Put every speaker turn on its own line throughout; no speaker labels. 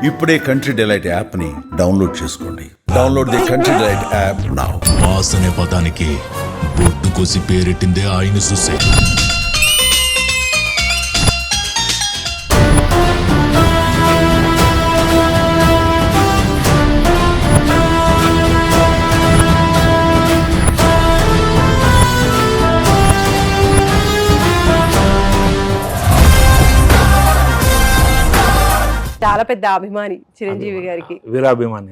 ఇప్పుడే country delight app ని download చేసుకోండి. Download the country delight app now.
Mass అనే పదానికి బొడ్డు కోసి పేరెట్టిందే ఆయన చూసే.
చాలా పెద్ద అభిమాని చిరంజీవి గారికి.
వీరాభిమాని.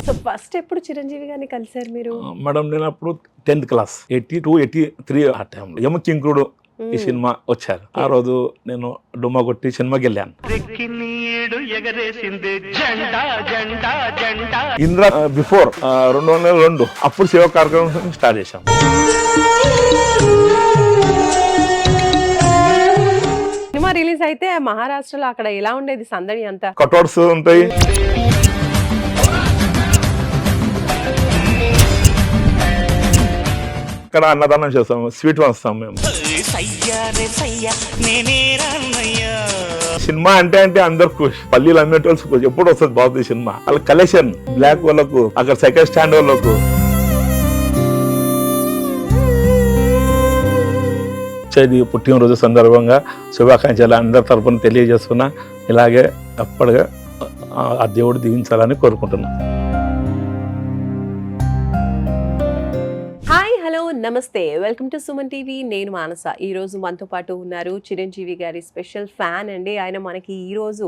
సో ఫస్ట్ ఎప్పుడు చిరంజీవి గారిని కలిసారు మీరు?
మేడం నేను అప్పుడు 10th క్లాస్ 82, 83 ఆ టైంలో యమకింకుడు ఈ సినిమా వచ్చారు. ఆ రోజు నేను డుమ్మా కొట్టి సినిమాకి వెళ్ళాను. ఇంద్ర బిఫోర్ 2002 అప్పుడు సేవా కార్యక్రమం స్టార్ట్ చేశాం.
సినిమా రిలీజ్ అయితే మహారాష్ట్రలో అక్కడ ఎలా ఉండేది సందడి అంతా?
కటౌట్స్ ఉంటాయి, ఇక్కడ అన్నదానం చేస్తాం, స్వీట్ వస్తాం మేము. సినిమా అంటే అందరు ఖుషి, పల్లీలు అమ్మేటోళ్ళు ఖుషి. ఎప్పుడు వస్తుంది బాగుంది సినిమా. వాళ్ళ కలెక్షన్ బ్లాక్ వాళ్ళకు, అక్కడ సెకండ్ స్టాండ్ వాళ్ళకు. వచ్చేది పుట్టినరోజు సందర్భంగా శుభాకాంక్షలు అందరి తరపున తెలియజేస్తున్నా. ఇలాగే అప్పటిగా ఆ దేవుడు దీవించాలని కోరుకుంటున్నా.
హాయ్, హలో, నమస్తే, వెల్కమ్ టు సుమన్ టీవీ. నేను మానస. ఈ రోజు మనతో పాటు ఉన్నారు చిరంజీవి గారి స్పెషల్ ఫ్యాన్ అండి. ఆయన మనకి ఈ రోజు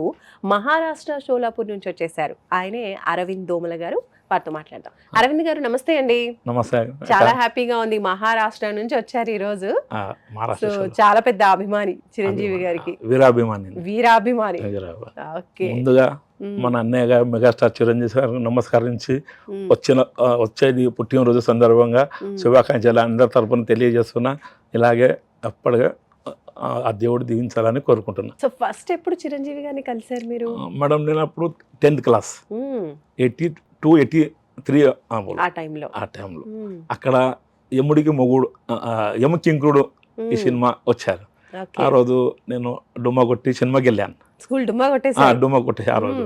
మహారాష్ట్ర షోలాపూర్ నుంచి వచ్చేసారు. ఆయనే అరవింద్ దోమల గారు. వారితో మాట్లాడదాం. అరవింద్ గారు నమస్తే అండి.
నమస్తే.
చాలా హ్యాపీగా ఉంది, మహారాష్ట్ర నుంచి వచ్చారు ఈ రోజు. సో చాలా పెద్ద అభిమాని చిరంజీవి గారికి. వీరాభిమాని. ఓకే.
ముందుగా మన అన్నయ్య గారు మెగాస్టార్ చిరంజీవి గారు నమస్కరించి వచ్చేది పుట్టినరోజు సందర్భంగా శుభాకాంక్షలు అందరి తరపున తెలియజేస్తున్నా. ఇలాగే అప్పటిగా ఆ దేవుడు దీవించాలని కోరుకుంటున్నా.
సో ఫస్ట్ ఎప్పుడు చిరంజీవి గారిని కలిసారు మీరు?
మేడం నేను అప్పుడు 10th క్లాస్ 82, 83 ఆ టైంలో అక్కడ యముడికి మొగుడు యమకింకుడు ఈ సినిమా వచ్చారు. ఆ రోజు నేను డుమ్మా కొట్టి సినిమాకి వెళ్ళాను. డుమ్మా కొట్టేసి ఆ రోజు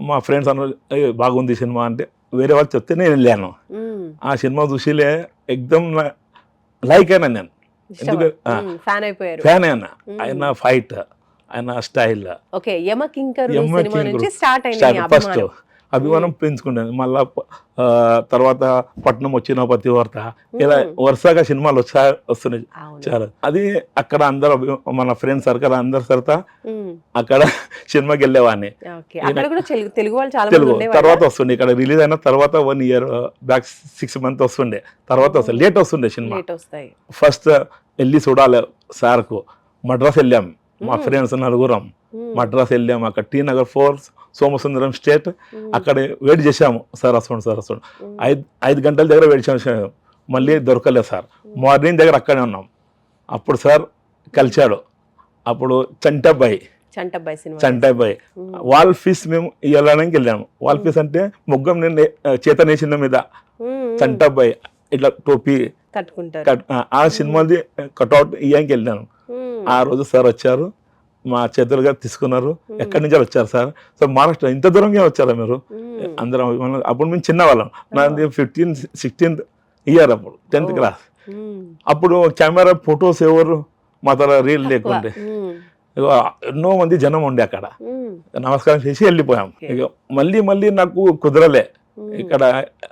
మా ఫ్రెండ్స్ అన్నారు బాగుంది సినిమా అంటే, వేరే వాళ్ళు చెప్తే నేను వెళ్ళాను. ఆ సినిమా చూసిలే ఎక్దమ్ లైక్ అయినా నేను. ఫ్యాన్ అయినా. ఆయన ఫైట్, ఆయన స్టైల్, ఫస్ట్ అభిమానం పెంచుకుంటాను. మళ్ళా తర్వాత పట్నం వచ్చిన ప్రతి వార్త ఇలా వరుసగా సినిమాలు వస్తున్నాయి చాలా. అది అక్కడ అందరు మన ఫ్రెండ్స్ సర్కిల్ అందరు సరితా అక్కడ సినిమాకి వెళ్ళేవాడిని. తెలుగు తర్వాత వస్తుండే, ఇక్కడ రిలీజ్ అయిన తర్వాత 1 year బ్యాక్ 6 months వస్తుండే. తర్వాత వస్తుంది, లేట్ వస్తుండే సినిమా. ఫస్ట్ వెళ్ళి చూడాలి సార్కు. మద్రాస్ వెళ్ళాం, మా ఫ్రెండ్స్ నలుగురం మద్రాస్ వెళ్ళాము. అక్కడ టీ నగర్ 4 సోమసుందరం స్ట్రీట్ అక్కడ వెయిట్ చేసాము. సార్ వస్తుండు 5 గంటల దగ్గర వెయిట్ చేసాము. మళ్ళీ దొరకలేదు సార్. మార్నింగ్ దగ్గర అక్కడే ఉన్నాం. అప్పుడు సార్ కలిశాడు. అప్పుడు చంటబ్బాయి వాల్ ఫీస్ మేము ఇవ్వడానికి వెళ్ళాము. వాల్ ఫీస్ అంటే ముగ్గం నేను చేతనేసిన మీద చంటబ్బాయి ఇట్లా టోపీ ఆ సినిమాది కట్అవుట్ ఇవ్వడానికి వెళ్ళాను. ఆ రోజు సార్ వచ్చారు, మా చేతులుగా తీసుకున్నారు. ఎక్కడి నుంచి వచ్చారు సార్? సార్ మహారాష్ట్ర. ఇంత దూరంగా వచ్చారా మీరు? అందరం అప్పుడు మేము చిన్నవాళ్ళం. నాది 15, 16th year అప్పుడు 10th క్లాస్. అప్పుడు కెమెరా ఫొటోస్ ఎవరు మా తర రీల్ లేకుండే. ఎన్నో మంది జనం ఉండే అక్కడ. నమస్కారం చేసి వెళ్ళిపోయాం. ఇక మళ్ళీ నాకు కుదరలే. ఇక్కడ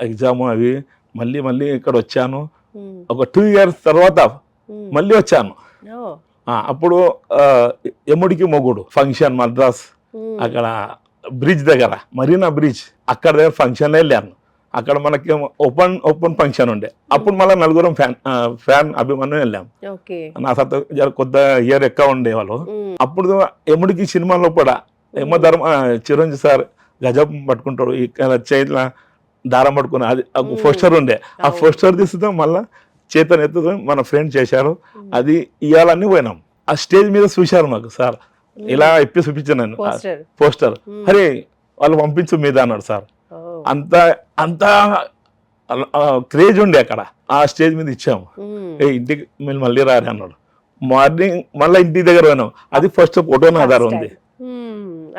ఎగ్జామ్ అవి మళ్ళీ ఇక్కడ వచ్చాను. ఒక 2 years తర్వాత మళ్ళీ వచ్చాను. అప్పుడు యముడికి మొగుడు ఫంక్షన్ మద్రాస్, అక్కడ బ్రిడ్జ్ దగ్గర, మరీనా బ్రిడ్జ్ అక్కడ దగ్గర ఫంక్షన్ వెళ్ళాను. అక్కడ మనకి ఓపెన్ ఫంక్షన్ ఉండే. అప్పుడు మళ్ళీ నలుగురం ఫ్యాన్ అభిమానం వెళ్ళాం. నా సత్తా కొద్ద ఇయర్ ఎక్కువ ఉండేవాళ్ళు. అప్పుడు యముడికి సినిమాలో కూడా చిరంజీవి సార్ గజం పట్టుకుంటాడు, ఇక్కడ చేతిలో దారం పట్టుకుని అది పోస్టర్ ఉండే. ఆ పోస్టర్ తీసుకుంటాం మళ్ళా చేతను ఎత్తుతో మన ఫ్రెండ్ చేశారు. అది ఇవ్వాలని పోయినాం. ఆ స్టేజ్ మీద చూశారు మాకు సార్. ఇలా ఇప్పి చూపించాను పోస్టర్. అరే వాళ్ళు పంపించు మీద అన్నాడు సార్. అంతా క్రేజ్ ఉండే అక్కడ. ఆ స్టేజ్ మీద ఇచ్చాము. ఇంటికి మీరు మళ్ళీ రారి అన్నాడు. మార్నింగ్ మళ్ళీ ఇంటి దగ్గర పోయినాం. అది ఫస్ట్ ఫోటో నా ఆధారం ఉంది.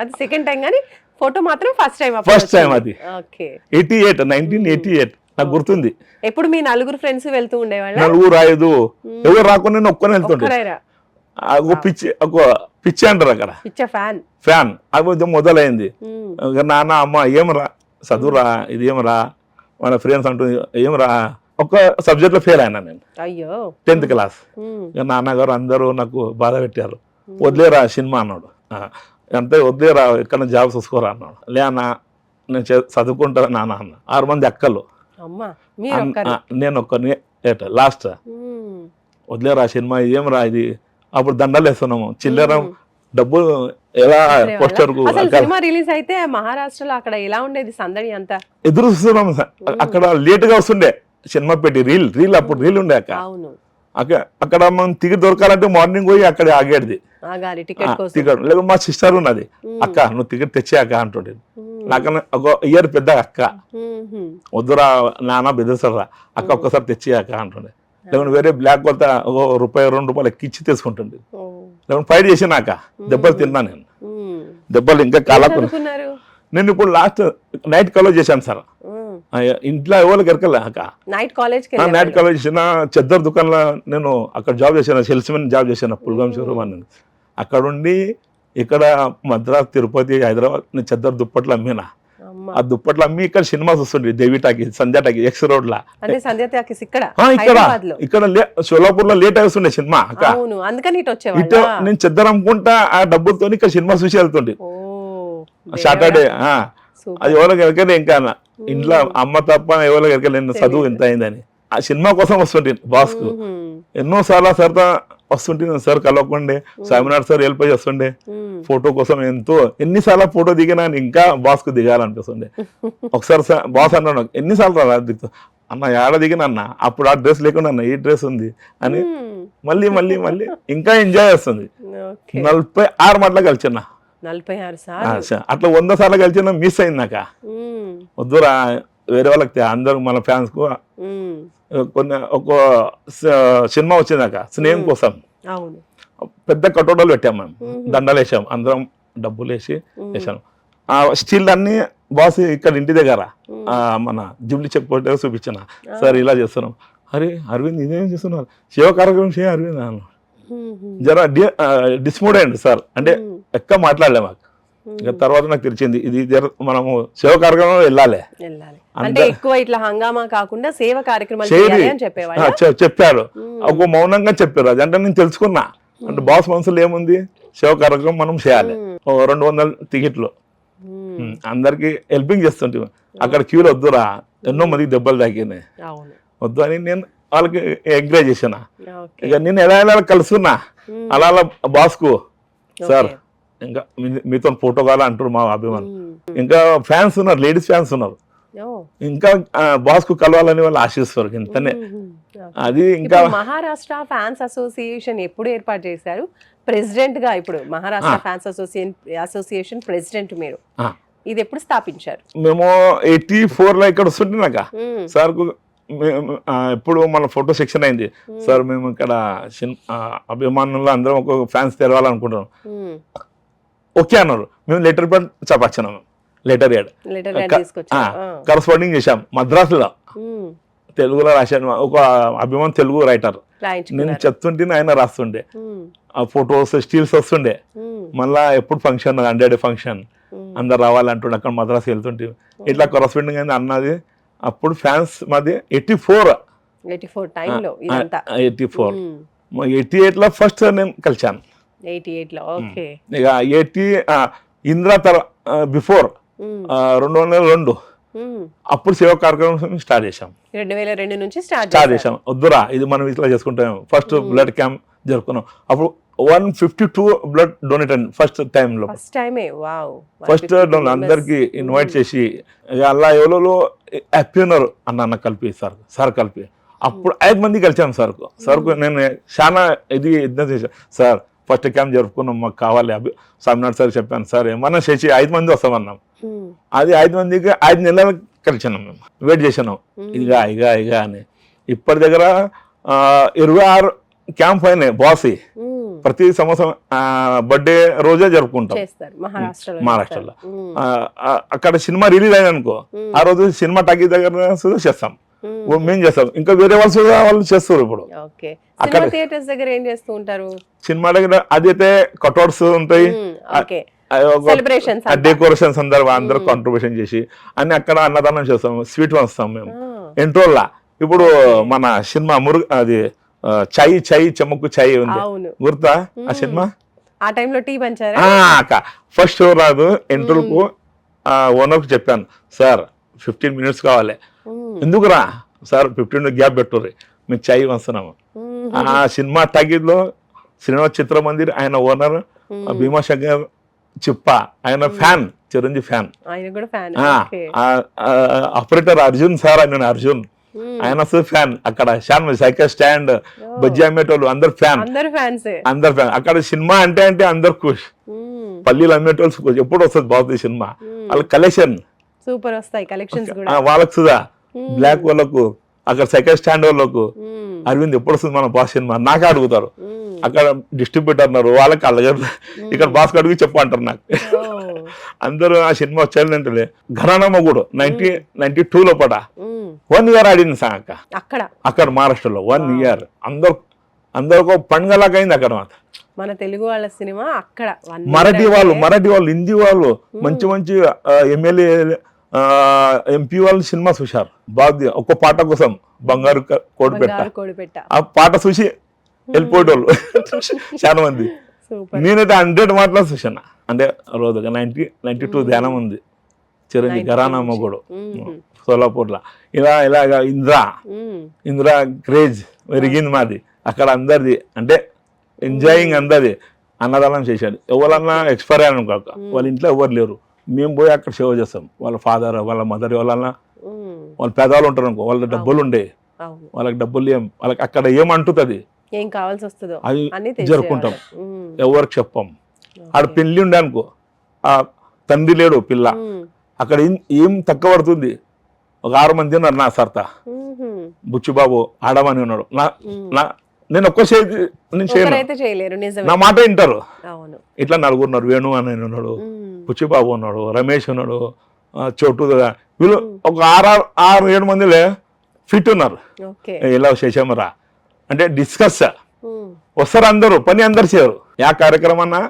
అది సెకండ్ టైం కానీ ఫోటో మాత్రం ఫస్ట్ టైం.
ఫస్ట్ టైం అది
ఓకే
1988 నాకు గుర్తుంది.
ఎప్పుడు మీ నలుగురు ఫ్రెండ్స్ వెళ్తూ ఉండేవాళ్ళ?
నలుగురు ఐదు ఎవరు రాకుండా నేను ఒక్కనే వెళ్తుండే. పిచ్చి అంటారు అక్కడ, ఫ్యాన్. అది మొదలైంది. నాన్న అమ్మ ఏమరా చదువురా, ఇది ఏమరా మన ఫ్రెండ్స్ అంటూ ఏమరా. ఒక సబ్జెక్ట్ లో ఫెయిల్ అయినా నేను, 10th క్లాస్. నాన్నగారు అందరూ నాకు బాధ పెట్టారు. వదిలేరా సినిమా అన్నాడు. అంతే వదిలేరా, ఎక్కడ జాబ్ చూసుకోరా అన్నాడు. లే అన్న నేను చదువుకుంటా నాన్న అన్న. 6 మంది అక్కలు, నేను ఒక్కరిని లాస్ట్. వదిలేరా సినిమా, ఏమరా ఇది. అప్పుడు దండలు వేస్తున్నాము, చిల్లర డబ్బులు ఎలా పోస్టర్ కు.
సినిమా రిలీజ్ అయితే మహారాష్ట్రలో అక్కడ ఎలా ఉండేది సందడి అంతా?
ఎదురు చూస్తున్నాం. అక్కడ లేట్ గా వస్తుండే సినిమా పెట్టి రీల్ అప్పుడు రీల్ ఉండే అక్క. అక్కడ మనం టికెట్ దొరకాలంటే మార్నింగ్ పోయి అక్కడ ఆగేది టికెట్. లేదు మా సిస్టర్ ఉన్నది, అక్క నువ్వు టికెట్ తెచ్చాక అంటుండే. నాకన్నా ఒక ఇయర్ పెద్ద అక్క. వద్దురా నాన్న బెదిరిస్తారా అక్క, ఒక్కసారి తెచ్చాక అంటుండే. లేకుంటే వేరే బ్లాక్ కొత్త ₹1-2 ఎక్కిచ్చి తీసుకుంటుండే. లేకుంటే ఫైట్ చేసినాక దెబ్బలు తిన్నా నేను. దెబ్బలు ఇంకా కాలకు. నేను ఇప్పుడు లాస్ట్ నైట్ కాలేజ్ చేశాను సార్. ఇంట్లో ఎవరికి ఎరకలేక నైట్ కాలేజ్ చేసిన చెద్దర్ దుకాణంలో నేను అక్కడ జాబ్ చేశాను, సేల్స్మెన్ జాబ్ చేశాను పుల్గాం షోరూమ్ అని. అక్కడ ఉండి ఇక్కడ మద్రాస్, తిరుపతి, హైదరాబాద్ నేను చెద్దర్ దుప్పట్లు అమ్మినా. ఆ దుప్పట్లు అమ్మి ఇక్కడ సినిమా వస్తుండే, దేవిటాకి, సంధ్యాటాకి, ఎక్స్ రోడ్ లా. ఇక్కడ సోలాపూర్ లో లేట్ అవుతుండే సినిమా. ఇటు నేను చెద్దర్ అమ్ముకుంటా ఆ డబ్బులతో ఇక్కడ సినిమా చూసి వెళ్తుండే సాటర్డే. అది ఎవరికి ఎరకలే, ఇంకా ఇంట్లో అమ్మ తప్ప ఎవరికి ఎరకలే చదువు ఎంత అయిందని. ఆ సినిమా కోసం వస్తుంటే బాస్ కు ఎన్నోసార్లు సార్తో వస్తుంటే సార్ కలవకుండే, స్వామినాథ్ సార్ హెల్ప్ చేస్తుండే. ఫోటో కోసం ఎన్నిసార్లు ఫోటో దిగినా ఇంకా బాస్ కు దిగాలనిపిస్తుండే. ఒకసారి బాస్ అన్నాడు, ఎన్నిసార్లు రా దిగుతా అన్న, ఏడ దిగిన అన్న, అప్పుడు ఆ డ్రెస్ లేకుండా అన్న ఈ డ్రెస్ ఉంది అని మళ్ళీ మళ్ళీ మళ్ళీ ఇంకా ఎంజాయ్ చేస్తుంది. 46 మాటలు కలిసిన్నా,
46
అట్లా 100 సార్లు కలిసిన మిస్ అయింది నాక. వద్దురా వేరే వాళ్ళకి, అందరూ మన ఫ్యాన్స్ కు. కొన్ని ఒక సినిమా వచ్చిందాక స్నేహం కోసం పెద్ద కటోటాలు పెట్టాం మేము, దండలు వేసాం, అందరం డబ్బులు వేసాం. ఆ స్టిల్ అన్ని బాస్ ఇక్కడ ఇంటి దగ్గర మన జూబ్లీ చెక్ పోటీ చూపించిన. సార్ ఇలా చేస్తున్నాం. అరే అరవింద్ ఇదేం చేస్తున్నారు, శివ కార్యక్రమం చేయ అరవింద్ అన్న. జర డిస్మూడ్ అయ్యండి సార్ అంటే ఎక్క మాట్లాడలే మాకు. ఇంకా తర్వాత నాకు తెలిసింది ఇది మనము సేవ కార్యక్రమం వెళ్ళాలి
అంటే ఎక్కువ ఇట్లా హంగామా కాకుండా సేవ కార్యక్రమాలు
చెప్పారు. ఒక మౌనంగా చెప్పారు. అది అంటే నేను తెలుసుకున్నా, అంటే బాస్ మనసులో ఏముంది, సేవ కార్యక్రమం మనం చేయాలి. 200 టికెట్లు అందరికి హెల్పింగ్ చేస్తుంటే అక్కడ క్యూలో వద్దురా, ఎన్నో మందికి దెబ్బలు తాకినాయి, వద్దు అని నేను వాళ్ళకి ఎంకరేజ్ చేసిన. ఇక నేను ఎలా ఎలా కలుసుకున్నా అలా అలా బాస్ కు, సార్ ఇంకా మీతో ఫోటో కావాలా అంటారు మా అభిమానులు. ఇంకా ఫ్యాన్స్ ఉన్నారు, లేడీస్ ఫ్యాన్స్ ఉన్నారు, ఇంకా బాస్ కు కలవాలని వాళ్ళు ఆశిస్తారు. ఇంతనే అది. ఇంకా
మహారాష్ట్ర ఫ్యాన్స్ అసోసియేషన్ ఎప్పుడు ఏర్పాటు చేశారు? ప్రెసిడెంట్ గా ఇప్పుడు మహారాష్ట్ర ఫ్యాన్స్ అసోసియేషన్ ప్రెసిడెంట్ మీరు, ఇది ఎప్పుడు స్థాపించారు?
మేము 84 లో ఇక్కడ వస్తుంటున్నాక సార్ కు ఇప్పుడు మన ఫోటో సెక్షన్ అయింది. సార్ మేము ఇక్కడ అభిమానులు అందరం ఒక ఫ్యాన్స్ తెరవాలనుకుంటున్నాం. ఓకే అన్నారు. మేము లెటర్ ప్యాడ్ చపాచ్చినాం, లెటర్ యాడ్ కరస్పాండింగ్ చేశాం మద్రాసులో, తెలుగులో రాశాను. ఒక అభిమాన్ తెలుగు రైటర్, నేను చెప్తుంటే ఆయన రాస్తుండే. ఆ ఫోటోస్ స్టిల్స్ వస్తుండే. మళ్ళా ఎప్పుడు ఫంక్షన్ 100 ఫంక్షన్ అందరు రావాలంటుండే. అక్కడ మద్రాసు వెళ్తుంటే ఇట్లా కరస్పాండింగ్ అయింది అన్నది. అప్పుడు ఫ్యాన్స్ మాది 84 88 లో ఫస్ట్ నేను కలిసాను.
88 లో
ఇక 80 ఇందిరా బిఫోర్ 2002 అప్పుడు సేవ కార్యక్రమం స్టార్ట్ చేశాం.
2002 నుంచి స్టార్ట్
చేశాం. వద్దురా ఇది మనం ఇట్లా చేసుకుంటాం. ఫస్ట్ బ్లడ్ క్యాంప్ జరుపుకున్నాం. అప్పుడు 152 బ్లడ్ డొనేట్ అండి ఫస్ట్ టైం లో. ఫస్ట్ అందరికి ఇన్వైట్ చేసి అలా ఎవరో హ్యాపీ ఉన్నారు అన్న కలిపి సార్ కలిపి అప్పుడు 5 మంది కలిసాం సార్కు నేను చాలా ఇది చేశాను. సార్ ఫస్ట్ క్యాంప్ జరుపుకున్నాం, మాకు కావాలి. స్వామినాథ్ సార్ చెప్పాను, సార్ ఏమన్నా చేసి 5 మంది వస్తామన్నాం. అది 5 మందికి 5 నెలలు కలిసినాం. మేము వెయిట్ చేసినాం ఇక అని. ఇప్పటి దగ్గర 26 క్యాంప్ ఫైర్ బాస్ ప్రతి సంవత్సరం బర్త్డే రోజే జరుపుకుంటాం
చేస్తారు మహారాష్ట్రలో.
మహారాష్ట్రలో. అక్కడ సినిమా రిలీజ్ అయింది అనుకో, ఆ రోజు సినిమా టాకీ దగ్గర సుధా చేస్తాం, మేము చేస్తాం. ఇంకా వేరే వాళ్ళు సుధా వాళ్ళు చేస్తారు. ఇప్పుడు
ఓకే, సినిమా థియేటర్స్ దగ్గర ఏం చేస్తూ ఉంటారు?
సినిమా దగ్గర అదైతే కట్అవుట్స్ ఉంటాయి,
ఓకే, సెలబ్రేషన్స్,
డెకరేషన్ సందర్భం అందరూ కాంట్రిబ్యూషన్ చేసి అన్ని అక్కడ అన్నదానం చేస్తాం, స్వీట్ పంచుతాం మేము ఇంట్రోల్లా. ఇప్పుడు మన సినిమా అది చాయ్ చెమ్మకు చాయ్ ఉంది, గుర్తా ఆ సినిమా?
ఆ టైంలో టీ పంచారా?
ఫస్ట్ షో రాదు, ఇంటర్వ్యూకు ఓనర్కి చెప్పాను, సార్ 15 minutes కావాలి. ఎందుకురా సార్ 15 గ్యాప్ పెట్టుర్రి, మీకు చాయ్ వస్తున్నాము. ఆ సినిమా టాకీలో సినిమా చిత్రమందిర్ ఆయన ఓనర్ భీమాశంకర్ చిప్ప, ఆయన fan, Chiranjeevi fan. Operator Arjun sir, ఆయన అర్జున్, ఆయన ఫ్యాన్. అక్కడ సైకిల్ స్టాండ్, బజ్జీ అమ్మేటోళ్ళు అందరు ఫ్యాన్, అందరు ఫ్యాన్. అక్కడ సినిమా అంటే అందరు ఖుష్. పల్లీలు అమ్మేటోళ్ళు ఎప్పుడు వస్తుంది బాగుంది సినిమా, వాళ్ళ కలెక్షన్
సూపర్ వస్తాయి కలెక్షన్స్ కూడా
వాళ్ళకు సుధా. బ్లాక్ వాళ్ళకు, అక్కడ సైకిల్ స్టాండ్ వాళ్ళకు అరవింద్ ఎప్పుడు వస్తుంది మన బాస్ సినిమా నాకే అడుగుతారు. అక్కడ డిస్ట్రిబ్యూటర్ అన్నారు, వాళ్ళకి అడగరు, ఇక్కడ బాస్ అడిగి చెప్పంటారు నాకు. అందరూ ఆ సినిమా వచ్చారంటే ఘరానా మొగుడు 1992 లోపల 1 year ఆడింది సార్ అక్కడ మహారాష్ట్రలో. 1 year అందరూ పండుగలాగా అయింది అక్కడ.
మన తెలుగు వాళ్ళ సినిమా అక్కడ,
మరాఠీ వాళ్ళు, హిందీ వాళ్ళు, మంచి ఎమ్మెల్యే ఎంపీ వాళ్ళు సినిమా చూశారు. బాగుంది. ఒక్క పాట కోసం బంగారు కోడిపెట్ట, ఆ పాట చూసి వెళ్ళిపోయేటోళ్ళు చాలా మంది. నేనైతే 100 మాటలు చూసాను. అంటే రోజుగా 92 ధ్యానం ఉంది, చిరంజీవి ఘరానా మొగుడు సోలాపూర్లో. ఇలాగా ఇందిరా క్రేజ్ పెరిగింది మాది అక్కడ అందరిది. అంటే ఎంజాయింగ్ అందరిది. అన్నదానం చేశాడు. ఎవరన్నా ఎక్స్పైర్ అయ్యాను కాక వాళ్ళ ఇంట్లో ఎవరు లేరు, మేము పోయి అక్కడ సేవ చేస్తాం. వాళ్ళ ఫాదర్, వాళ్ళ మదర్, వాళ్ళన్నా వాళ్ళ పేదవాళ్ళు ఉంటారు అనుకో, వాళ్ళ డబ్బులు ఉండే, వాళ్ళకి డబ్బులు వాళ్ళకి అక్కడ ఏమంటుంది
ఏం కావాల్సి వస్తుందో
అది జరుపుకుంటాం. ఎవరికి చెప్పం. ఆడ పెళ్లి ఉండే అనుకో, ఆ తండ్రి లేడు, పిల్ల, అక్కడ ఏం తక్కువ పడుతుంది. ఒక 6 మంది ఉన్నారు నా సర్త, బుచ్చిబాబు ఆడమని ఉన్నాడు. నేను ఒక్క చేయలేరు, నా మాట వింటారు. ఇట్లా 4 ఉన్నారు, వేణు అని ఉన్నాడు, బుచ్చిబాబు ఉన్నాడు, రమేష్ ఉన్నాడు, చోటు, వీళ్ళు ఒక 6-7 మందిలే ఫిట్ ఉన్నారు. ఇలా చేసామరా అంటే డిస్కస్ వస్తారు అందరూ, పని అందరు చేయరు. ఆ కార్యక్రమం అన్నా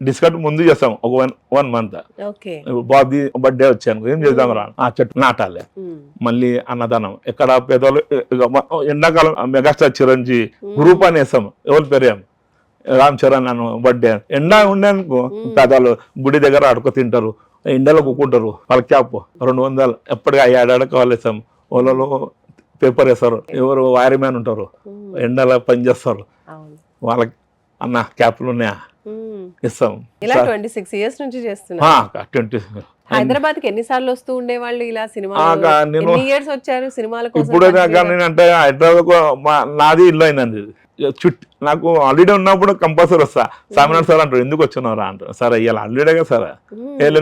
డిస్కట్ ముందు చేస్తాం ఒక 1 month. బాబీ బర్త్డే వచ్చాను, ఏం చేద్దాం రా, ఆ చెట్టు నాటాలి, మళ్ళీ అన్నదానం. ఎక్కడ పేదలు, ఎండాకాలం మెగాస్టార్ చిరంజీవి గ్రూప్ అని వేస్తాం, ఎవరి పేరేం రామ్ చరణ్ అను బర్త్డే. ఎండా ఉండే అనుకో, పేదలు గుడి దగ్గర అడుకు తింటారు, ఎండలో కూకుంటారు. వాళ్ళ క్యాప్ 200 ఎప్పటికీ ఏడాడక వాళ్ళు వేస్తాం. వాళ్ళలో పేపర్ వేస్తారు, ఎవరు వైర్ మ్యాన్ ఉంటారు, ఎండలో పని చేస్తారు, వాళ్ళకి అన్న క్యాప్లు ఉన్నాయా ఇస్తాం.
ఇలా 26 years నుంచి చేస్తున్నా. హైదరాబాద్ కి ఎన్నిసార్లు వస్తూ ఉండేవాళ్ళు ఇలా సినిమా? ఇయర్స్ వచ్చారు సినిమాల కోసం?
ఇప్పుడు నేనంటే హైదరాబాద్ నాది ఇల్లు అయిందండి. చుట్టూ నాకు హాలిడే ఉన్నప్పుడు కంపల్సరీ వస్తా. సామినాడు సార్ అంటారు, ఎందుకు వచ్చినారా అంటారు. సరే ఇలా హాలిడే కదా సార్,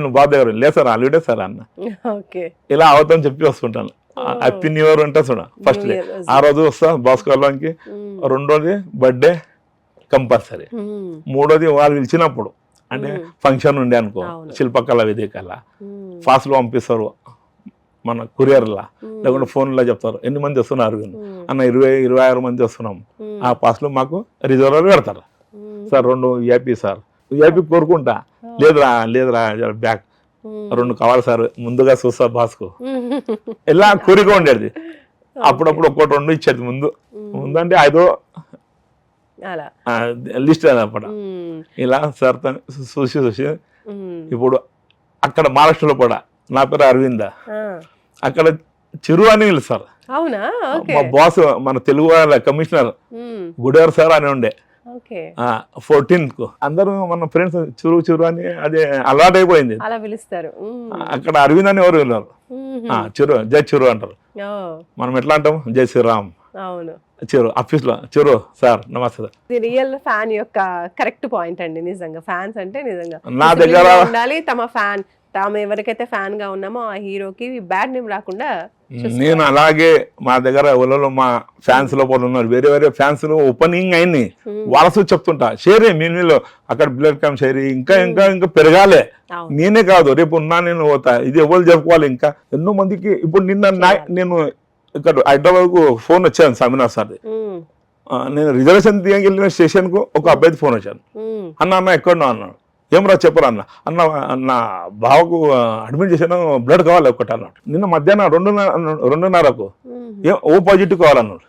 నువ్వు బాధ దగ్గర లేదు సార్ హాలిడే సార్ అన్న, ఇలా అవుతామని చెప్పి వస్తుంటాను. హ్యాపీ న్యూ ఇయర్ అంటే చూడ, ఫస్ట్ డే ఆ రోజు వస్తా భాస్కర్లోకి, 2వ బర్త్డే కంపల్సరీ, 3వది వాళ్ళు పిలిచినప్పుడు, అంటే ఫంక్షన్ ఉండే అనుకో, శిల్పకళ వేదికలా ఫాస్ట్లో పంపిస్తారు మన కొరియర్లా, లేకుంటే ఫోన్లో చెప్తారు ఎన్ని మంది వస్తున్నారు అన్న, 20-26 మంది వస్తున్నాం. ఆ పాస్లో మాకు రిజర్వర్ పెడతారు. సార్ 2 VIP సార్, VIP కోరుకుంటా, లేదురా బ్యాక్ 2 కావాలి సార్, ముందుగా చూస్తా బాస్కు, ఇలా కోరిక ఉండేది. అప్పుడప్పుడు 1-2 ఇచ్చేది ముందు అంటే 5 లిస్ట్ అన్నమాట. ఇలా సార్ చూసి ఇప్పుడు అక్కడ మహారాష్ట్రలో కూడా నా పేరు అరవింద, అక్కడ చిరు అని పిలుస్తారు. మా బాస్ మన తెలుగు వాళ్ళ కమిషనర్ గుడేవారు సార్ అని ఉండే. 14th అందరూ మన ఫ్రెండ్స్ చిరు అని అది అలవాటు అయిపోయింది. అక్కడ అరవింద్ అని ఎవరు ఉన్నారు, జై చిరు అంటారు. మనం ఎట్లా అంటాం, జై శ్రీరామ్. చిరు ఆఫీస్ లో చిరు సార్ నమస్తే.
రియల్ ఫ్యాన్ యొక్క కరెక్ట్ పాయింట్ అండి. నిజంగా ఫ్యాన్స్ అంటే నిజంగా
నా దగ్గర
ఉండాలి. తాము ఎవరికైతే ఫ్యాన్ గా ఉన్నామో ఆ హీరోకి బ్యాడ్ నేమ్ రాకుండా
నేను అలాగే మా దగ్గర ఎవరో మా ఫ్యాన్స్ లోపల ఉన్నారు, వేరే వేరే ఫ్యాన్స్ ఓపెనింగ్ అయింది, వాళ్ళతో చెప్తుంటా షేర్ మీరు అక్కడ బ్లడ్ క్యాంప్ షేర్ ఇంకా ఇంకా ఇంకా పెరగాలి. నేనే కాదు రేపు ఉన్నా నేను పోతా, ఇది ఎవరు జరుపుకోవాలి. ఇంకా ఎన్నో మందికి ఇప్పుడు నేను ఇక్కడ హైదరాబాద్ కు ఫోన్ వచ్చాను సెమినార్ సార్, నేను రిజర్వేషన్ తీయకి వెళ్ళిన స్టేషన్ కు ఒక అబ్బాయి ఫోన్ వచ్చాను, అన్న ఎక్కడున్నా అన్నాడు. ఏం రా చెప్పరా అన్న నా బావకు అడ్మిట్ చేశాను, బ్లడ్ కావాలి ఒకటి అన్నాడు. నిన్న మధ్యాహ్నం 2:30కు ఓ పాజిటివ్ కావాలన్నాడు.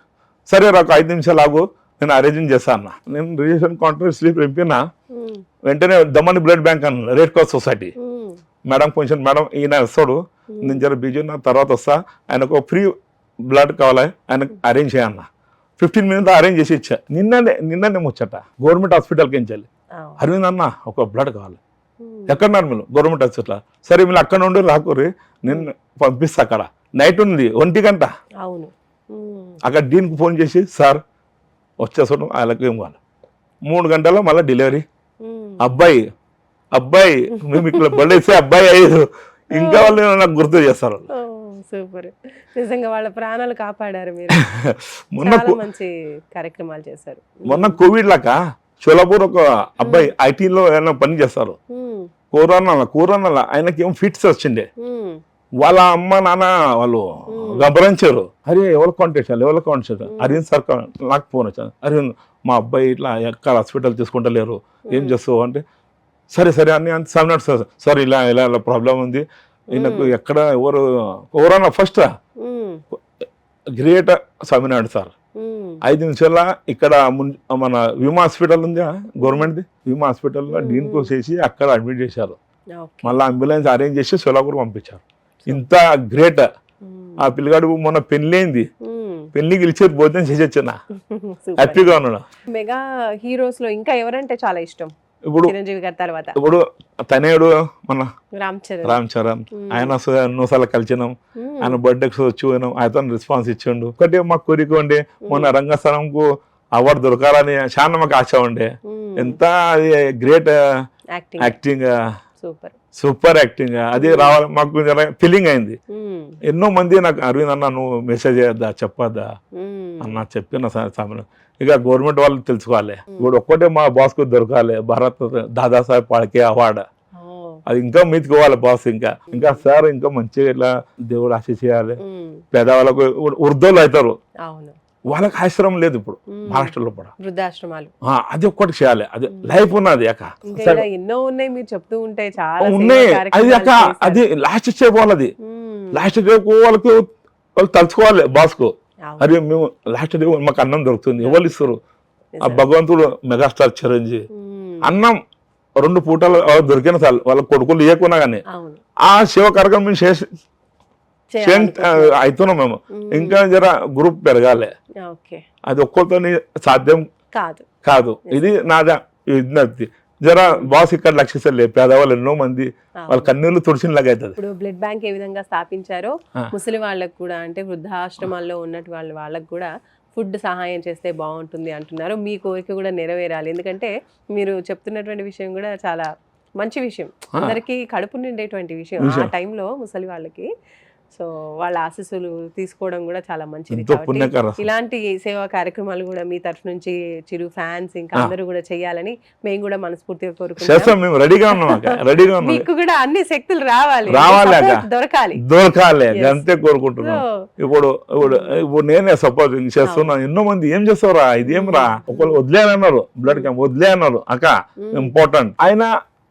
సరే రాకు 5 నిమిషాలు ఆగు, నేను అరేంజ్ చేస్తా అన్న. నేను రిజిస్ట్రేషన్ కౌంటర్ స్లిప్ నింపినా, వెంటనే దమ్మని బ్లడ్ బ్యాంక్ అన్న రెడ్ క్రాస్ సొసైటీ మేడం కొంచెం మేడం ఈయన వస్తాడు, నేను జర బిజీ నా తర్వాత వస్తా, ఆయనకు ఫ్రీ బ్లడ్ కావాలి, ఆయనకు అరేంజ్ చేయన్న. 15 మినిట్స్ అరేంజ్ చేసి ఇచ్చా. నిన్ననే ముచ్చట గవర్నమెంట్ హాస్పిటల్కి ఎంచాలి. అరవింద్ అన్న ఒక బ్లడ్ కావాలి, ఎక్కడున్నారు మీరు? Government hospital. సరే మీరు అక్కడ నుండి రాకూరి, నేను పంపిస్తా. అక్కడ నైట్ ఉంది 1 గంట. అక్కడ డీన్కి ఫోన్ చేసి సార్ వచ్చేసాడు, వాళ్ళకి ఏం కావాలి. 3 గంటల్లో మళ్ళీ డెలివరీ. అబ్బాయి మేము ఇక్కడ బ్లడ్ వేస్తే అబ్బాయి అయ్యారు. ఇంకా వాళ్ళు నాకు గుర్తు చేస్తారు.
సూపర్, నిజంగా వాళ్ళ ప్రాణాలు కాపాడారు మీరు. మంచి కార్యక్రమాలు చేశారు.
మొన్న కోవిడ్ లాగా షోలాపూర్ ఒక అబ్బాయి ఐటీలో ఏమైనా పని చేస్తారు. కరోనా ఆయనకి ఏం ఫిట్స్ వచ్చిండే, వాళ్ళ అమ్మ నాన్న వాళ్ళు గమనించారు. అరే ఎవరు కాంటాక్ట్ అరవింద్ సార్ నాకు ఫోన్ వచ్చాను, అరవింద్ మా అబ్బాయి ఇట్లా ఎక్కడ హాస్పిటల్ తీసుకుంటలేరు, ఏం చేస్తావు అంటే సరే అని సెమినార్ సార్ ఇలా ఇలా ప్రాబ్లం ఉంది, ఈయనకు ఎక్కడ ఎవరన్నా ఫస్ట్ గ్రేట్ సెమినార్ సార్ 5 నిమిషాల ఇక్కడ మన విమా హాస్పిటల్ ఉంది గవర్నమెంట్ది, విమా హాస్పిటల్లో డీన్కు చేసి అక్కడ అడ్మిట్ చేశారు. మళ్ళీ అంబులెన్స్ అరేంజ్ చేసి సోలాపూర్ పంపించారు. ఇంత గ్రేట్. ఆ పిల్లగాడు మొన్న పెళ్ళైంది, పెళ్లి గెలిచేది భోజనం చేసి వచ్చిన హ్యాపీగా ఉన్నాడు.
మెగా హీరోస్ లో ఇంకా ఎవరంటే చాలా ఇష్టం?
ఇప్పుడు
చిరంజీవి గారి తర్వాత
ఇప్పుడు తనయుడు మన
రామ్ చరణ్,
ఆయన ఎన్నోసార్లు కలిసినాం, ఆయన బర్త్డేకి వచ్చి పోయినాం, ఆయన రెస్పాన్స్ ఇచ్చిండు. ఒకటి మాకు కోరిక ఉండే, మొన్న రంగస్థలంకు అవార్డు దొరకాలని చాలా మాకు ఆశ ఉండే. ఎంత అది గ్రేట్ యాక్టింగ్, సూపర్ యాక్టింగ్, అది రావాలి మాకు ఫీలింగ్ అయింది. ఎన్నో మంది నాకు అరవింద్ అన్న నువ్వు మెసేజ్ చేయొద్దా చెప్పొద్దా అన్న చెప్పిన సమయం. ఇక గవర్నమెంట్ వాళ్ళు తెలుసుకోవాలి. ఇప్పుడు ఒక్కటే మా బాస్ కు దొరకాలి, భారత్ దాదాసాహెబ్ ఫాల్కే అవార్డు, అది ఇంకా మీతుకోవాలి బాస్. ఇంకా సార్ ఇంకా మంచిగా ఇట్లా దేవుడు ఆశ చేయాలి. పేదవాళ్ళకు ఉర్దోలు అవుతారు, వాళ్ళకి ఆశ్రమం లేదు ఇప్పుడు మహారాష్ట్రలో కూడా,
వృద్ధాశ్రమాలు,
అది ఒక్కటి చేయాలి. అది లైఫ్ ఉన్నది
ఎన్నో ఉన్నాయి మీరు చెప్తూ ఉంటే చాలా
ఉన్నాయి. అది అది లాస్ట్ స్టెప్ వాళ్ళది, లాస్ట్ స్టెప్ వాళ్ళకి తలుచుకోవాలి బాస్ కు. అరే మేము లాస్ట్ డే మాకు అన్నం దొరుకుతుంది, ఎవరు ఇస్తారు? ఆ భగవంతుడు మెగాస్టార్ చిరంజీవి అన్నం 2 పూటలు దొరికిన సార్ వాళ్ళ కొడుకులు ఇవ్వకున్నా కానీ ఆ శివ కార్యక్రమం మేము అవుతున్నాం మేము. ఇంకా జర గ్రూప్ పెరగాలి, అది ఒక్కరితో సాధ్యం కాదు. ఇది నాదా విజ్ఞప్తి. జర బాస్ ఇక్కడ లక్షిస్తలే, పేదవాళ్ళు ఎన్నో మంది వాళ్ళ కన్నీళ్లు తుడిచినలాగా అవుతుంది.
ఇప్పుడు బ్లడ్ బ్యాంక్ ఏ విధంగా స్థాపించారో ముసలి వాళ్ళకు కూడా, అంటే వృద్ధాశ్రమాల్లో ఉన్నట్టు వాళ్ళకు కూడా ఫుడ్ సహాయం చేస్తే బాగుంటుంది అంటున్నారు. మీ కోరిక కూడా నెరవేరాలి, ఎందుకంటే మీరు చెప్తున్నటువంటి విషయం కూడా చాలా మంచి విషయం, అందరికీ కడుపు నిండేటువంటి విషయం ఆ టైంలో ముసలి వాళ్ళకి. సో వాళ్ళ ఆశీస్సులు తీసుకోవడం కూడా చాలా మంచిది. ఇలాంటి సేవా కార్యక్రమాలు కూడా మీ తరఫు నుంచి చిరు ఫ్యాన్స్ ఇంకా అందరూ కూడా చేయాలని మేము కూడా మనస్ఫూర్తిగా కోరుకుంటున్నాం. మీకు కూడా అన్ని శక్తులు రావాలి,
దొరకాలి అంతే కోరుకుంటున్నాం. ఇప్పుడు నేనే సపోజ్ చేస్తున్నా. ఎన్నో మంది ఏం చేస్తావురా ఇదేం రా, ఒకళ్ళు వదిలేనన్నారు బ్లడ్ క్యాంప్, వదిలేనన్నారు అక్క ఇంపార్టెంట్, ఆయన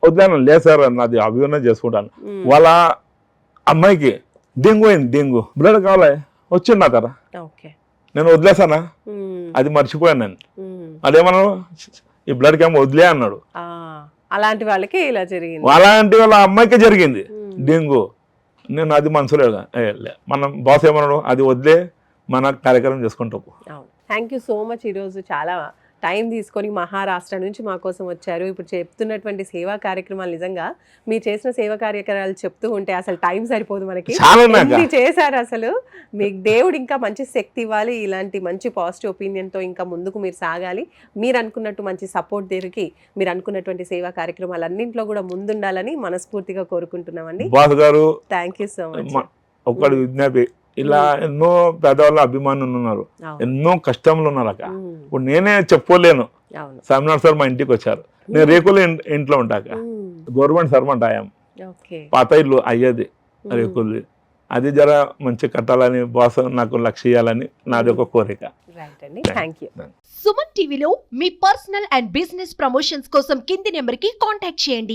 వదిలేను లేదు సార్ నాది అభివృద్ధి చేసుకుంటాను. వాళ్ళ అమ్మాయికి డెంగ్యూ అయింది, డెంగ్యూ బ్లడ్ కావాలి వచ్చింది నా తర, నేను వదిలేసానా? అది మర్చిపోయాను నేను. అదేమన్నా ఈ బ్లడ్ క్యాంప్ వదిలే అన్నాడు.
అలాంటి వాళ్ళకి ఇలా జరిగింది,
అలాంటి వాళ్ళ అమ్మాయికి జరిగింది డెంగ్యూ. నేను అది మనసులో మనం బాస్ ఏమన్నాడు, అది వదిలే మన కార్యక్రమం చేసుకుంటాం.
Thank you so much. ఈరోజు చాలా టైం తీసుకొని మహారాష్ట్ర నుంచి మా కోసం వచ్చారు. ఇప్పుడు చెప్తున్నటువంటి సేవా కార్యక్రమాలు నిజంగా మీరు చేసిన సేవా కార్యక్రమాలు చెప్తూ ఉంటే అసలు టైం సరిపోదు మనకి, ఎన్ని చేశారు అసలు. మీకు దేవుడు ఇంకా మంచి శక్తి ఇవ్వాలి, ఇలాంటి మంచి పాజిటివ్ ఒపీనియన్తో ఇంకా ముందుకు మీరు సాగాలి. మీరు అనుకున్నట్టు మంచి సపోర్ట్ దొరికి మీరు అనుకున్నటువంటి సేవా కార్యక్రమాలు అన్నింటిలో కూడా ముందుండాలని మనస్ఫూర్తిగా కోరుకుంటున్నామండి.
బాస్ గారు
థ్యాంక్ యూ సో మచ్.
ఒకటి విజ్ఞాపి, ఇలా ఎన్నో పేదవాళ్ళ అభిమానులు ఉన్నారు,
అవును.
ఎన్నో కష్టంలో ఉన్నారు అక్క.
మ్మ్.
ఇప్పుడు నేనే చెప్పుకోలేను.
అవును.
స్వామినాథ్ సార్ మా ఇంటికి వచ్చారు, నేను రేకులు ఇంట్లో ఉంటాక.
మ్మ్.
Government servant I am,
okay.
పాత ఇల్లు అయ్యేది రేకులు. అది జర మంచి కట్టాలని బాస్ నాకు లక్ష్య ఇవ్వాలని నాది ఒక కోరిక.
రైట్ అండి, థ్యాంక్ యూ.
సుమన్ టీవీలో మీ పర్సనల్ అండ్ బిజినెస్ ప్రమోషన్స్ కోసం కింది నెంబర్కి కాంటాక్ట్ చేయండి.